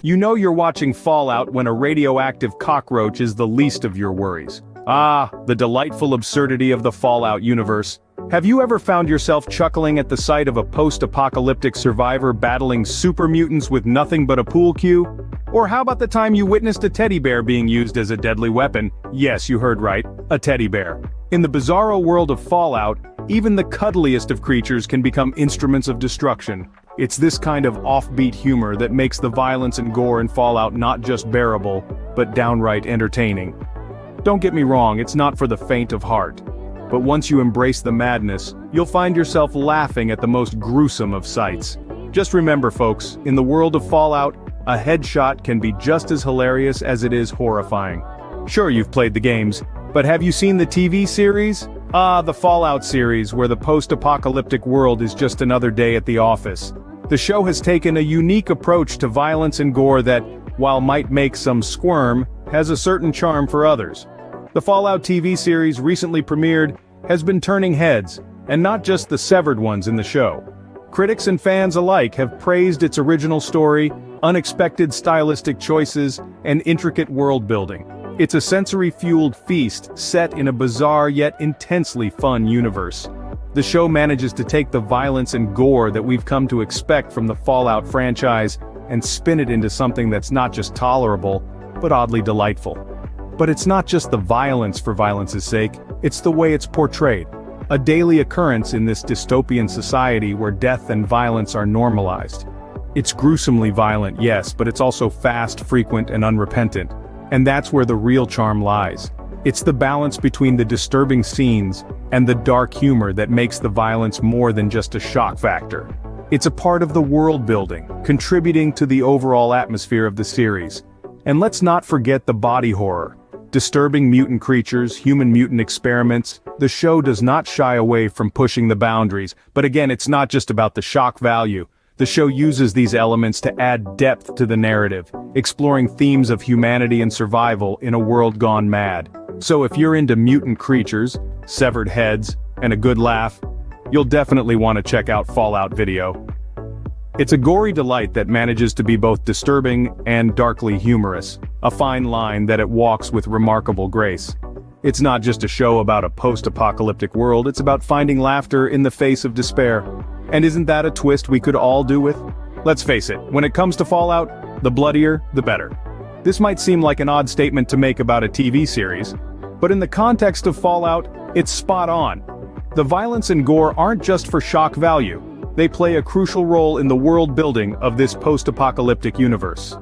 You know you're watching Fallout when a radioactive cockroach is the least of your worries. Ah, the delightful absurdity of the Fallout universe. Have you ever found yourself chuckling at the sight of a post-apocalyptic survivor battling super mutants with nothing but a pool cue? Or how about the time you witnessed a teddy bear being used as a deadly weapon? Yes, you heard right, a teddy bear. In the bizarro world of Fallout, even the cuddliest of creatures can become instruments of destruction. It's this kind of offbeat humor that makes the violence and gore in Fallout not just bearable, but downright entertaining. Don't get me wrong, it's not for the faint of heart. But once you embrace the madness, you'll find yourself laughing at the most gruesome of sights. Just remember folks, in the world of Fallout, a headshot can be just as hilarious as it is horrifying. Sure, you've played the games, but have you seen the TV series? Ah, the Fallout series, where the post-apocalyptic world is just another day at the office. The show has taken a unique approach to violence and gore that, while might make some squirm, has a certain charm for others. The Fallout TV series recently premiered has been turning heads, and not just the severed ones in the show. Critics and fans alike have praised its original story, unexpected stylistic choices, and intricate world building. It's a sensory-fueled feast set in a bizarre yet intensely fun universe. The show manages to take the violence and gore that we've come to expect from the Fallout franchise and spin it into something that's not just tolerable, but oddly delightful. But it's not just the violence for violence's sake, it's the way it's portrayed. A daily occurrence in this dystopian society where death and violence are normalized. It's gruesomely violent, yes, but it's also fast, frequent, and unrepentant. And that's where the real charm lies. It's the balance between the disturbing scenes and the dark humor that makes the violence more than just a shock factor. It's a part of the world building, contributing to the overall atmosphere of the series. And let's not forget the body horror. Disturbing mutant creatures, human-mutant experiments, the show does not shy away from pushing the boundaries, but again, it's not just about the shock value. The show uses these elements to add depth to the narrative, exploring themes of humanity and survival in a world gone mad. So if you're into mutant creatures, severed heads, and a good laugh, you'll definitely want to check out Fallout Video. It's a gory delight that manages to be both disturbing and darkly humorous, a fine line that it walks with remarkable grace. It's not just a show about a post-apocalyptic world, it's about finding laughter in the face of despair. And isn't that a twist we could all do with? Let's face it, when it comes to Fallout, the bloodier, the better. This might seem like an odd statement to make about a TV series, but in the context of Fallout, it's spot on. The violence and gore aren't just for shock value, they play a crucial role in the world building of this post-apocalyptic universe.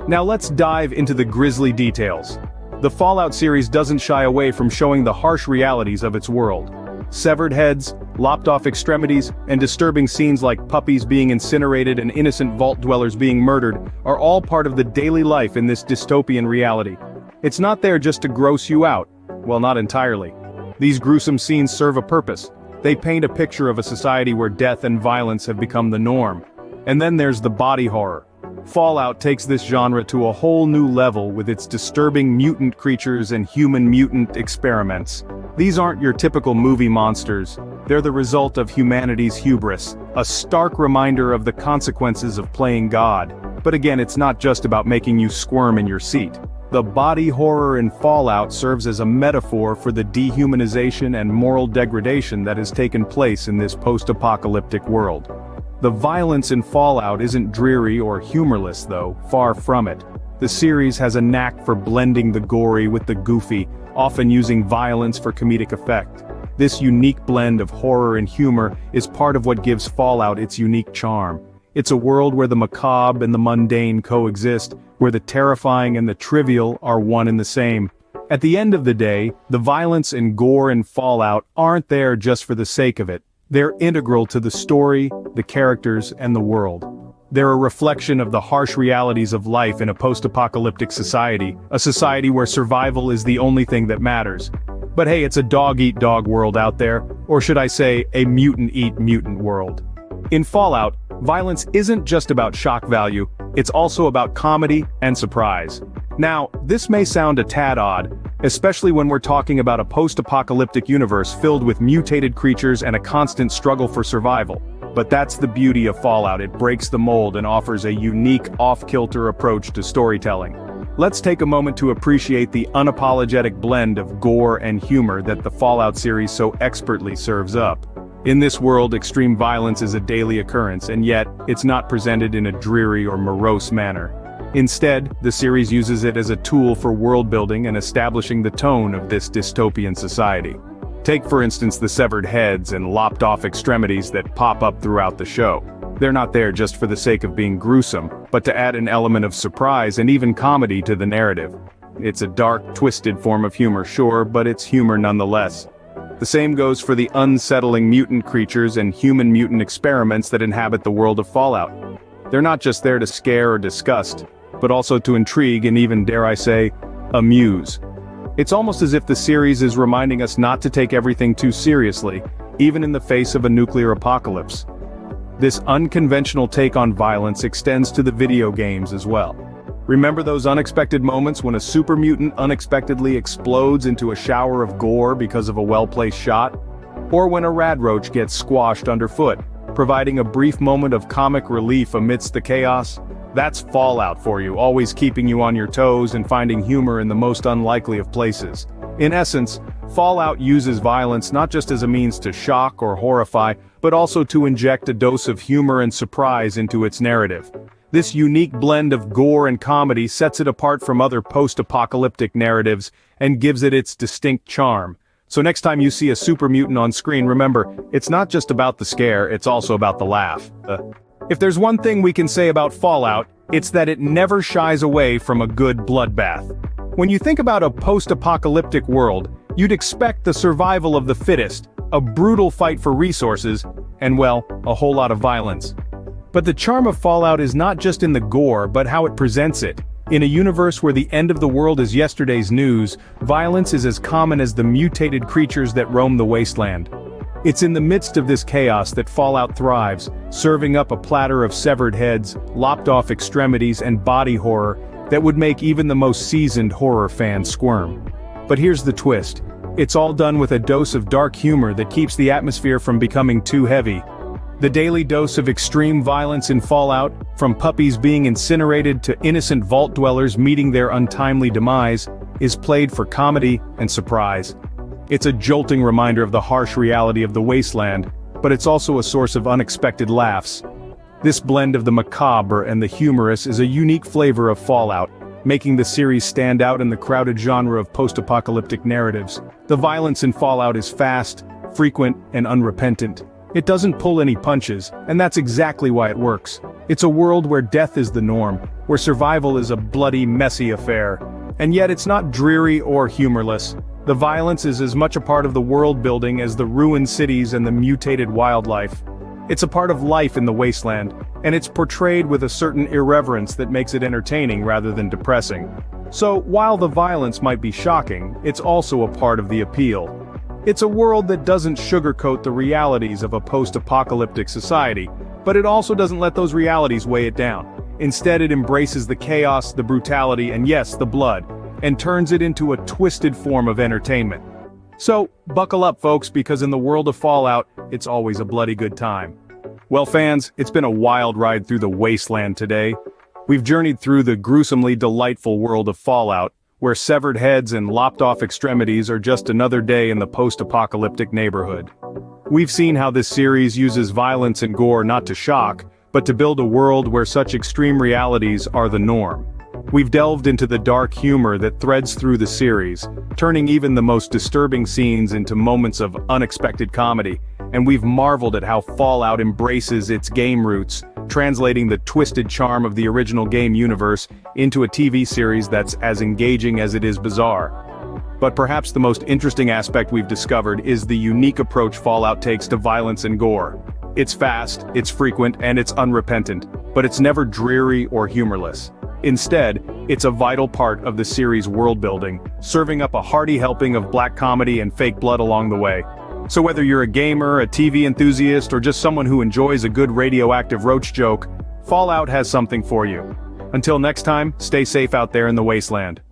Now let's dive into the grisly details. The Fallout series doesn't shy away from showing the harsh realities of its world. Severed heads, lopped-off extremities, and disturbing scenes like puppies being incinerated and innocent vault dwellers being murdered are all part of the daily life in this dystopian reality. It's not there just to gross you out. Well, not entirely. These gruesome scenes serve a purpose. They paint a picture of a society where death and violence have become the norm. And then there's the body horror. Fallout takes this genre to a whole new level with its disturbing mutant creatures and human-mutant experiments. These aren't your typical movie monsters. They're the result of humanity's hubris, a stark reminder of the consequences of playing God. But again, it's not just about making you squirm in your seat. The body horror in Fallout serves as a metaphor for the dehumanization and moral degradation that has taken place in this post-apocalyptic world. The violence in Fallout isn't dreary or humorless though, far from it. The series has a knack for blending the gory with the goofy, often using violence for comedic effect. This unique blend of horror and humor is part of what gives Fallout its unique charm. It's a world where the macabre and the mundane coexist, where the terrifying and the trivial are one and the same. At the end of the day, the violence and gore in Fallout aren't there just for the sake of it. They're integral to the story, the characters, and the world. They're a reflection of the harsh realities of life in a post-apocalyptic society, a society where survival is the only thing that matters. But hey, it's a dog-eat-dog world out there, or should I say, a mutant-eat-mutant world. In Fallout, violence isn't just about shock value, it's also about comedy and surprise. Now, this may sound a tad odd, especially when we're talking about a post-apocalyptic universe filled with mutated creatures and a constant struggle for survival. But that's the beauty of Fallout. It breaks the mold and offers a unique, off-kilter approach to storytelling. Let's take a moment to appreciate the unapologetic blend of gore and humor that the Fallout series so expertly serves up. In this world, extreme violence is a daily occurrence, and yet, it's not presented in a dreary or morose manner. Instead, the series uses it as a tool for world-building and establishing the tone of this dystopian society. Take for instance the severed heads and lopped-off extremities that pop up throughout the show. They're not there just for the sake of being gruesome, but to add an element of surprise and even comedy to the narrative. It's a dark, twisted form of humor, sure, but it's humor nonetheless. The same goes for the unsettling mutant creatures and human mutant experiments that inhabit the world of Fallout. They're not just there to scare or disgust, but also to intrigue and even, dare I say, amuse. It's almost as if the series is reminding us not to take everything too seriously, even in the face of a nuclear apocalypse. This unconventional take on violence extends to the video games as well. Remember those unexpected moments when a super mutant unexpectedly explodes into a shower of gore because of a well-placed shot? Or when a radroach gets squashed underfoot, providing a brief moment of comic relief amidst the chaos? That's Fallout for you, always keeping you on your toes and finding humor in the most unlikely of places. In essence, Fallout uses violence not just as a means to shock or horrify, but also to inject a dose of humor and surprise into its narrative. This unique blend of gore and comedy sets it apart from other post-apocalyptic narratives and gives it its distinct charm. So next time you see a super mutant on screen, remember, it's not just about the scare, it's also about the laugh. If there's one thing we can say about Fallout, it's that it never shies away from a good bloodbath. When you think about a post-apocalyptic world, you'd expect the survival of the fittest, a brutal fight for resources, and well, a whole lot of violence. But the charm of Fallout is not just in the gore, but how it presents it. In a universe where the end of the world is yesterday's news, violence is as common as the mutated creatures that roam the wasteland. It's in the midst of this chaos that Fallout thrives, serving up a platter of severed heads, lopped-off extremities, and body horror that would make even the most seasoned horror fan squirm. But here's the twist. It's all done with a dose of dark humor that keeps the atmosphere from becoming too heavy. The daily dose of extreme violence in Fallout, from puppies being incinerated to innocent vault dwellers meeting their untimely demise, is played for comedy and surprise. It's a jolting reminder of the harsh reality of the wasteland, but it's also a source of unexpected laughs. This blend of the macabre and the humorous is a unique flavor of Fallout, making the series stand out in the crowded genre of post-apocalyptic narratives. The violence in Fallout is fast, frequent, and unrepentant. It doesn't pull any punches, and that's exactly why it works. It's a world where death is the norm, where survival is a bloody, messy affair. And yet it's not dreary or humorless. The violence is as much a part of the world building as the ruined cities and the mutated wildlife. It's a part of life in the wasteland, and it's portrayed with a certain irreverence that makes it entertaining rather than depressing. So, while the violence might be shocking, it's also a part of the appeal. It's a world that doesn't sugarcoat the realities of a post-apocalyptic society, but it also doesn't let those realities weigh it down. Instead, it embraces the chaos, the brutality, and yes, the blood, and turns it into a twisted form of entertainment. So, buckle up folks, because in the world of Fallout, it's always a bloody good time. Well fans, it's been a wild ride through the wasteland today. We've journeyed through the gruesomely delightful world of Fallout, where severed heads and lopped-off extremities are just another day in the post-apocalyptic neighborhood. We've seen how this series uses violence and gore not to shock, but to build a world where such extreme realities are the norm. We've delved into the dark humor that threads through the series, turning even the most disturbing scenes into moments of unexpected comedy, and we've marveled at how Fallout embraces its game roots, translating the twisted charm of the original game universe into a TV series that's as engaging as it is bizarre. But perhaps the most interesting aspect we've discovered is the unique approach Fallout takes to violence and gore. It's fast, it's frequent, and it's unrepentant, but it's never dreary or humorless. Instead, it's a vital part of the series' world-building, serving up a hearty helping of black comedy and fake blood along the way. So whether you're a gamer, a TV enthusiast, or just someone who enjoys a good radioactive roach joke, Fallout has something for you. Until next time, stay safe out there in the wasteland.